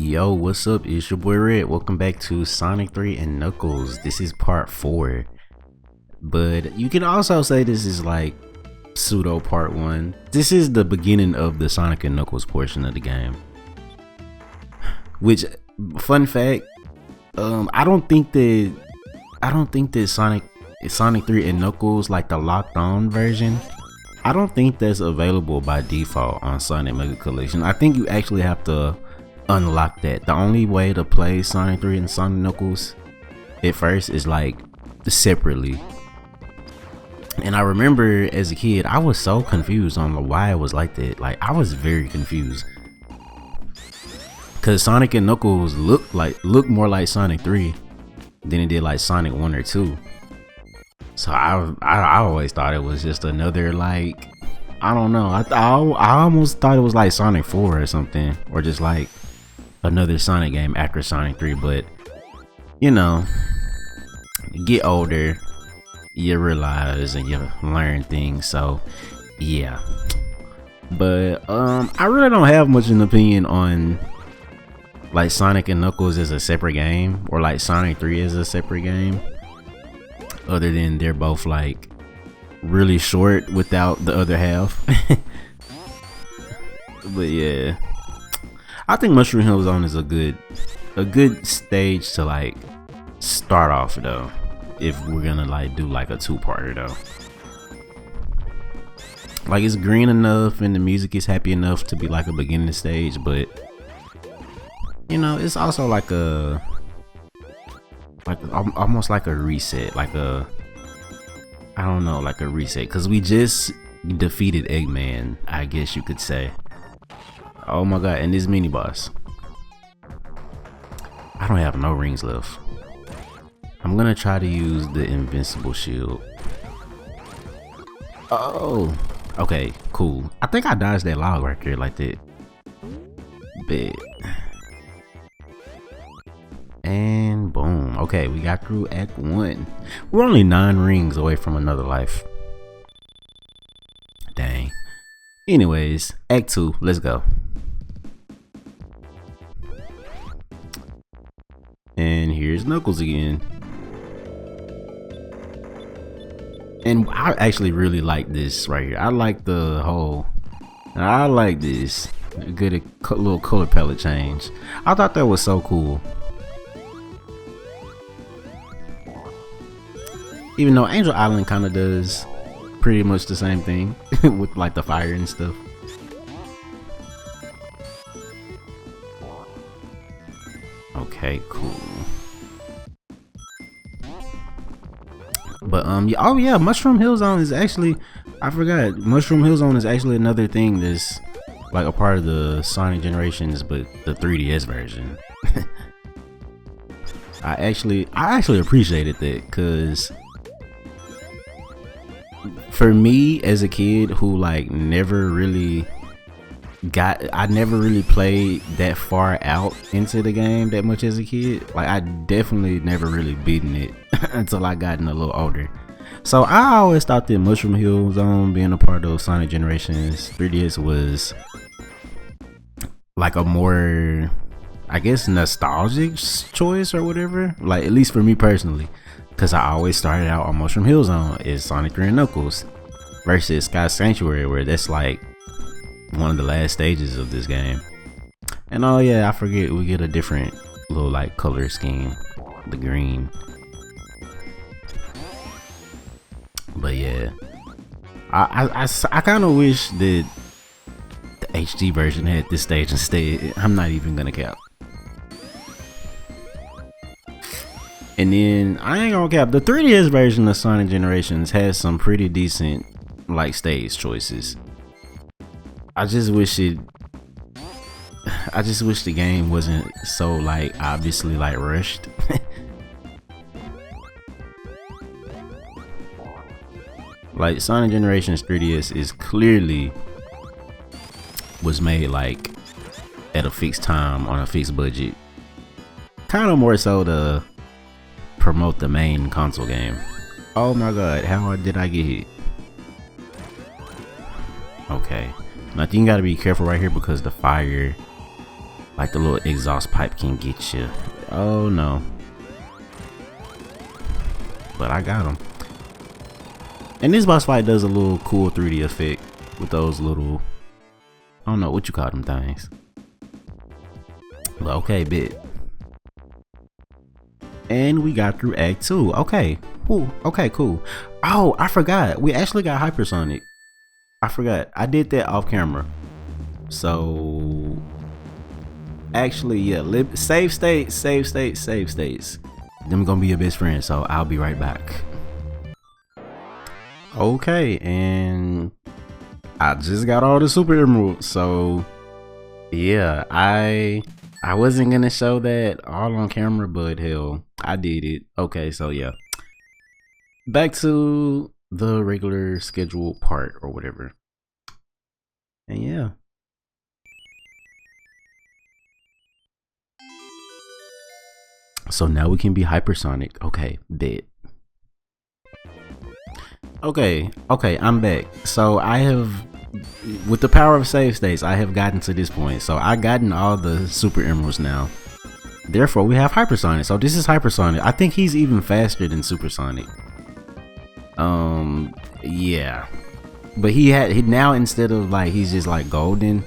Yo, what's up? It's your boy Red. Welcome back to Sonic 3 and Knuckles. This is part 4. But you can also say this is like pseudo part 1. This is the beginning of the Sonic and Knuckles portion of the game. Which, fun fact, I don't think that Sonic 3 and Knuckles, like the locked on version, I don't think that's available by default on Sonic Mega Collection. I think you actually have to unlock that. The only way to play Sonic 3 and Sonic Knuckles at first is like separately. And I remember as a kid, I was so confused on why it was like that. Like, I was very confused, cause Sonic and Knuckles look more like Sonic 3 than it did like Sonic 1 or 2. So I always thought it was just another, like, I don't know. I almost thought it was like Sonic 4 or something, or just like another Sonic game after Sonic 3. But you know, you get older, you realize and you learn things. So yeah. But I really don't have much of an opinion on like Sonic and Knuckles as a separate game, or like Sonic 3 as a separate game, other than they're both like really short without the other half. But yeah, I think Mushroom Hill Zone is a good stage to like start off though, if we're gonna like do like a two-parter though. Like, it's green enough and the music is happy enough to be like a beginning stage, but you know, it's also like almost like a reset, like a, I don't know, like a reset, because we just defeated Eggman, I guess you could say. Oh my god, and this mini boss, I don't have no rings left. I'm gonna try to use the invincible shield. Oh, okay, cool. I think I dodged that log right there like that. Bet. And boom. Okay, we got through Act 1. We're only 9 rings away from another life. Dang. Anyways, Act 2, let's go. And here's Knuckles again. And I actually really like this right here. I like this. Get a little color palette change. I thought that was so cool. Even though Angel Island kind of does pretty much the same thing with like the fire and stuff. Okay, cool. But yeah, oh yeah, Mushroom Hill Zone is actually, I forgot, Mushroom Hill Zone is actually another thing that's like a part of the Sonic Generations, but the 3DS version. I actually appreciated that, because for me as a kid who like I never really played that far out into the game that much as a kid. Like, I definitely never really beaten it until I gotten a little older. So I always thought that Mushroom Hill Zone being a part of Sonic Generations 3DS was like a more, I guess, nostalgic choice or whatever. Like, at least for me personally, because I always started out on Mushroom Hill Zone as Sonic 3 and Knuckles versus Sky Sanctuary, where that's like one of the last stages of this game. And oh yeah, I forget, we get a different little like color scheme, the green. But yeah, I kind of wish that the HD version had this stage instead. I'm not even gonna cap. And then I ain't gonna cap, the 3DS version of Sonic Generations has some pretty decent like stage choices. I just wish the game wasn't so like obviously like rushed. Like, Sonic Generations 3DS is clearly was made like at a fixed time on a fixed budget, kind of more so to promote the main console game. Oh my god, how did I get hit? Okay, now you gotta be careful right here, because the fire Like the little exhaust pipe can get you. Oh no. But I got him. And this boss fight does a little cool 3D effect with those little, I don't know what you call them things. But okay, bit. And we got through Act 2. Okay. Ooh, okay, cool. Oh, I forgot. We actually got Hypersonic. I forgot. I did that off camera. So actually, yeah, save states. Them gonna be your best friend, so I'll be right back. Okay, and I just got all the super emeralds, so yeah, I wasn't gonna show that all on camera, but hell, I did it. Okay, so yeah, back to the regular scheduled part or whatever. And yeah. So now we can be hypersonic. Okay, bet. Okay, I'm back. So I have, with the power of save states, I have gotten to this point. So I gotten all the super emeralds now. Therefore, we have hypersonic. So this is hypersonic. I think he's even faster than supersonic. Yeah. But he now, instead of like, he's just like golden,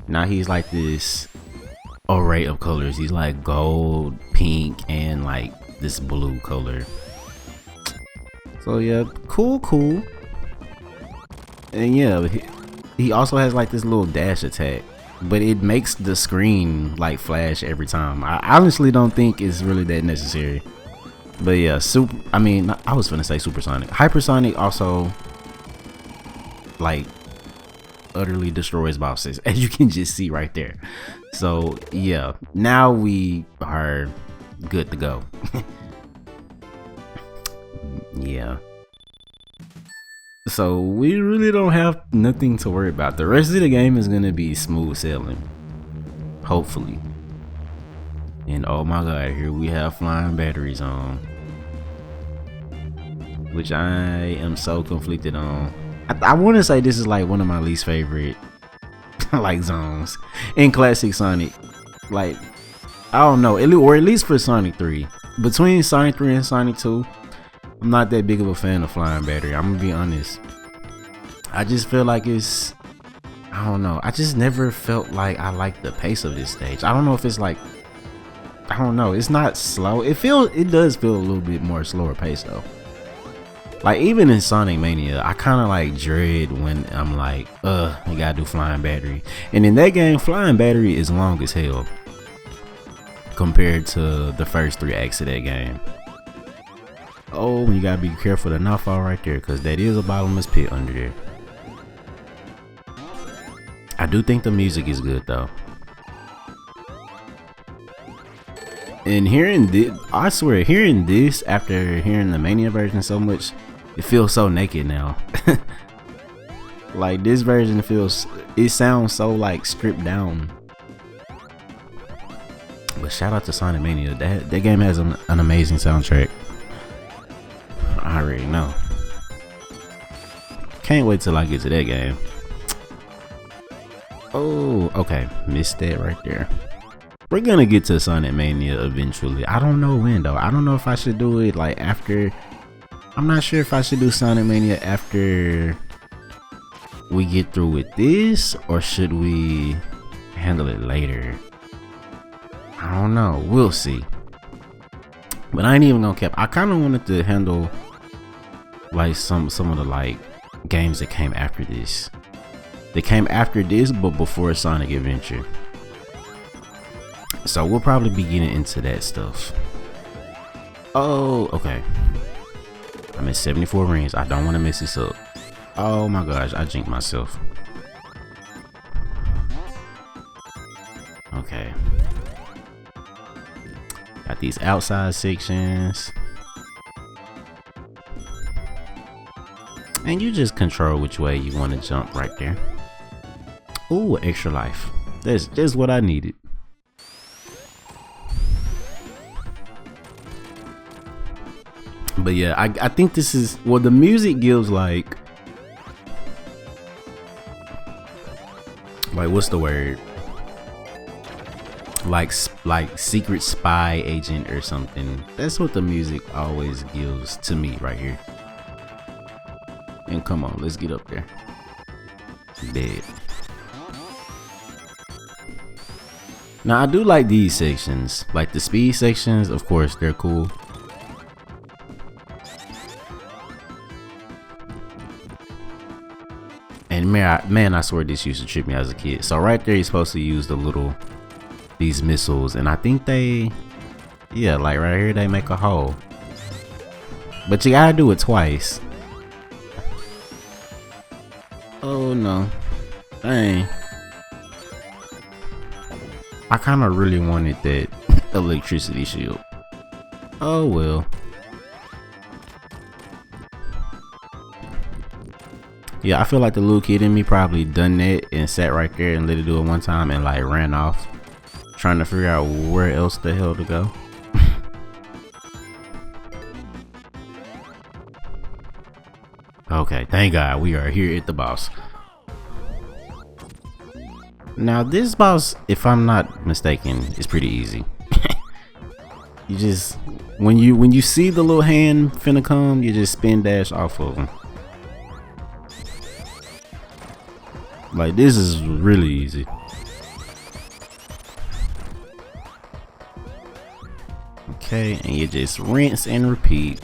now he's like this array of colors. He's like gold, pink, and like this blue color. So yeah, cool. And yeah, he also has like this little dash attack, but it makes the screen like flash every time. I honestly don't think it's really that necessary. But yeah, I was gonna say supersonic. Hypersonic also like utterly destroys bosses, as you can just see right there. So yeah, now we are good to go. Yeah, so we really don't have nothing to worry about. The rest of the game is gonna be smooth sailing, hopefully. And oh my god, here we have flying batteries on, which I am so conflicted on. I want to say this is like one of my least favorite like zones in classic Sonic. Like, I don't know, or at least for Sonic 3. Between Sonic 3 and Sonic 2, I'm not that big of a fan of flying battery. I'm gonna be honest. I just feel like it's, I don't know, I just never felt like I like the pace of this stage. I don't know if it's like, I don't know, it's not slow. It does feel a little bit more slower pace though. Like even in Sonic Mania, I kind of like dread when I'm like, we gotta do flying battery. And in that game, flying battery is long as hell compared to the first 3 acts of that game. Oh, you gotta be careful to not fall right there, because that is a bottomless pit under there. I do think the music is good though. And hearing this, I swear, hearing this after hearing the Mania version so much, it feels so naked now. Like this version it sounds so like stripped down. But shout out to Sonic Mania. That game has an amazing soundtrack. I already know. Can't wait till I get to that game. Oh, okay. Missed that right there. We're gonna get to Sonic Mania eventually. I don't know when though. I don't know if I should do it like after. I'm not sure if I should do Sonic Mania after we get through with this, or should we handle it later? I don't know. We'll see. But I ain't even gonna cap. I kind of wanted to handle like some of the like games that came after this. They came after this, but before Sonic Adventure. So we'll probably be getting into that stuff. Oh, okay. I'm at 74 rings. I don't want to mess this up. Oh my gosh, I jinked myself. Okay. Got these outside sections. And you just control which way you want to jump right there. Ooh, extra life. That's just what I needed. But yeah, I think this is, well, the music gives like what's the word? like secret spy agent or something. That's what the music always gives to me right here. And come on, let's get up there. Dead. Now I do like these sections, like the speed sections. Of course, they're cool. And man, I swear this used to trip me as a kid. So right there, you're supposed to use these missiles, and I think yeah, like right here, they make a hole. But you gotta do it twice. Oh no, dang. I kind of really wanted that electricity shield. Oh well. Yeah, I feel like the little kid in me probably done that and sat right there and let it do it one time and like ran off, trying to figure out where else the hell to go. Okay, thank God we are here at the boss. Now this boss, if I'm not mistaken, is pretty easy. You just when you see the little hand finna come, you just spin dash off of them. Like this is really easy. Okay, and you just rinse and repeat.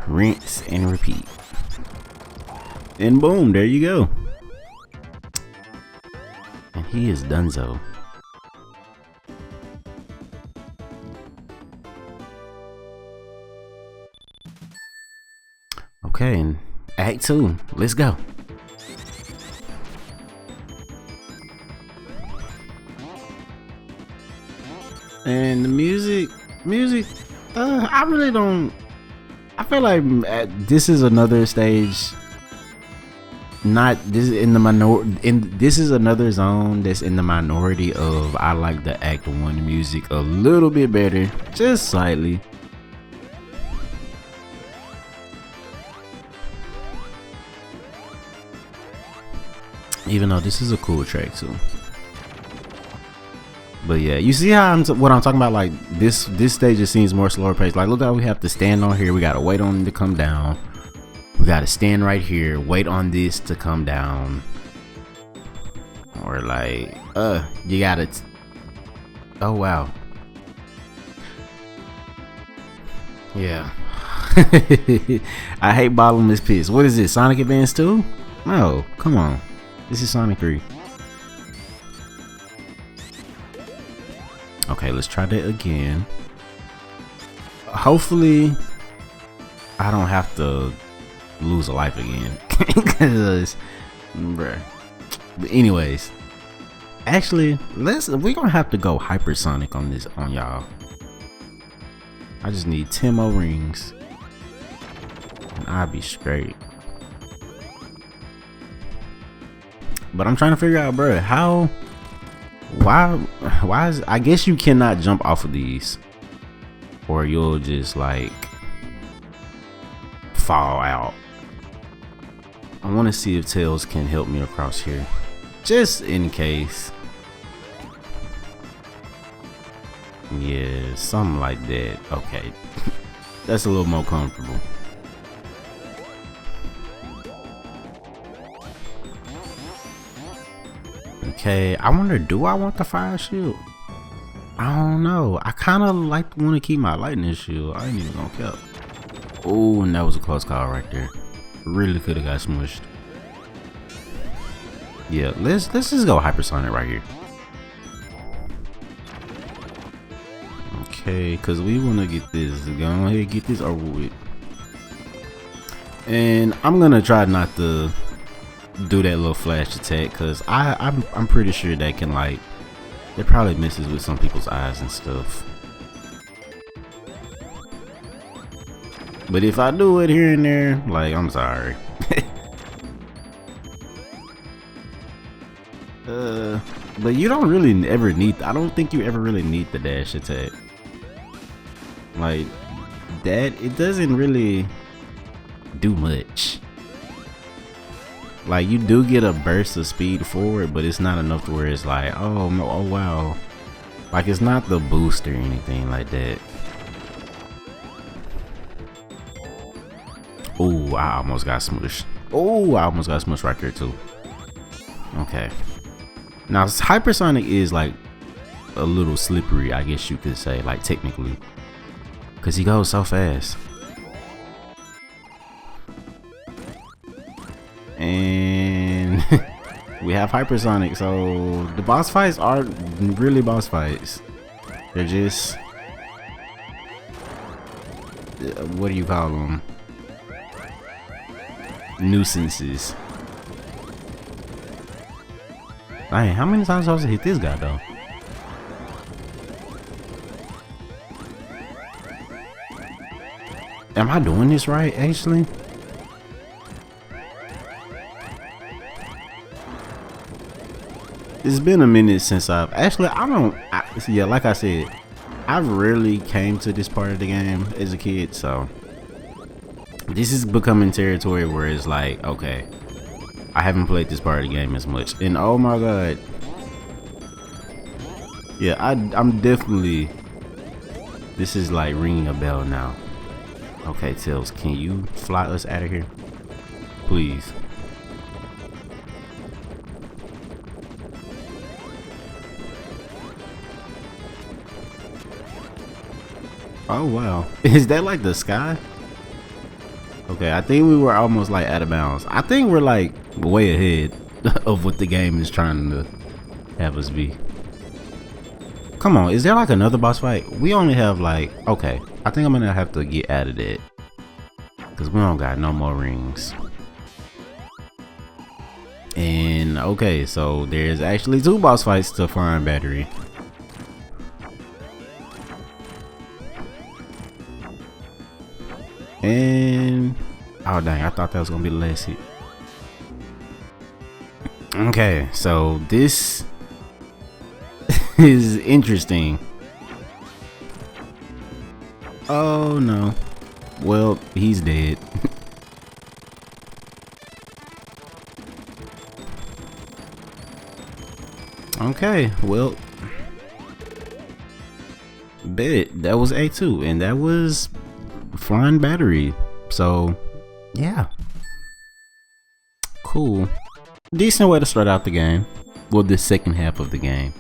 Rinse and repeat. And boom, there you go. And he is donezo. Okay, and Act 2, let's go. And the music, I really don't. I feel like this is another stage. Not this in the minority. This is another zone that's in the minority of. I like the Act 1 music a little bit better, just slightly. Even though this is a cool track too. But yeah, you see how what I'm talking about? Like this stage just seems more slower paced. Like look how we have to stand on here. We gotta wait on it to come down. We gotta stand right here, wait on this to come down. Or like, you gotta. Oh wow. Yeah. I hate bottomless pits. What is this? Sonic Advance 2? No, come on. This is Sonic 3. Okay, let's try that again. Hopefully, I don't have to lose a life again. Cause, bruh. But anyways, actually, we're gonna have to go hypersonic on this on y'all. I just need 10 more rings, and I'll be straight. But I'm trying to figure out, bruh, how. Why is I guess you cannot jump off of these, or you'll just like fall out. I want to see if Tails can help me across here, just in case. Yeah, something like that. Okay. That's a little more comfortable. Okay, I wonder, do I want the fire shield? I don't know. I kind of want to keep my lightning shield. I ain't even gonna cap. Oh, and that was a close call right there. Really could have got smushed. Yeah, let's just go hypersonic right here. Okay, cause we want to get this. Go ahead, get this over with. And I'm gonna try not to do that little flash attack, cause I'm pretty sure that can like, it probably messes with some people's eyes and stuff. But if I do it here and there, like, I'm sorry. But you don't really ever need, I don't think you ever really need the dash attack. Like that, it doesn't really do much. Like, you do get a burst of speed forward, but it's not enough to where it's like, oh no, oh wow. Like, it's not the boost or anything like that. Oh, I almost got smushed. Oh, I almost got smushed right there too. Okay. Now, hypersonic is like a little slippery, I guess you could say, like technically, because he goes so fast. And we have hypersonic, so the boss fights aren't really boss fights. They're just, what do you call them? Nuisances. Dang, how many times am I supposed to hit this guy though? Am I doing this right, actually? It's been a minute since I've actually, yeah, like I said, I rarely came to this part of the game as a kid, so this is becoming territory where it's like, okay, I haven't played this part of the game as much, and oh my god, yeah, I'm definitely, this is like ringing a bell now. Okay, Tails, can you fly us out of here, please? Oh wow, is that like the sky? Okay, I think we were almost like out of bounds. I think we're like way ahead of what the game is trying to have us be. Come on, is there like another boss fight? We only have like, okay, I think I'm gonna have to get out of that because we don't got no more rings. And okay, so there's actually 2 boss fights to Flying Battery. And oh dang, I thought that was gonna be the last hit. Okay, so this is interesting. Oh no, well, he's dead. Okay, well, bet that was A2, and that was Flying Battery. So yeah, cool, decent way to start out the game. Well, the second half of the game.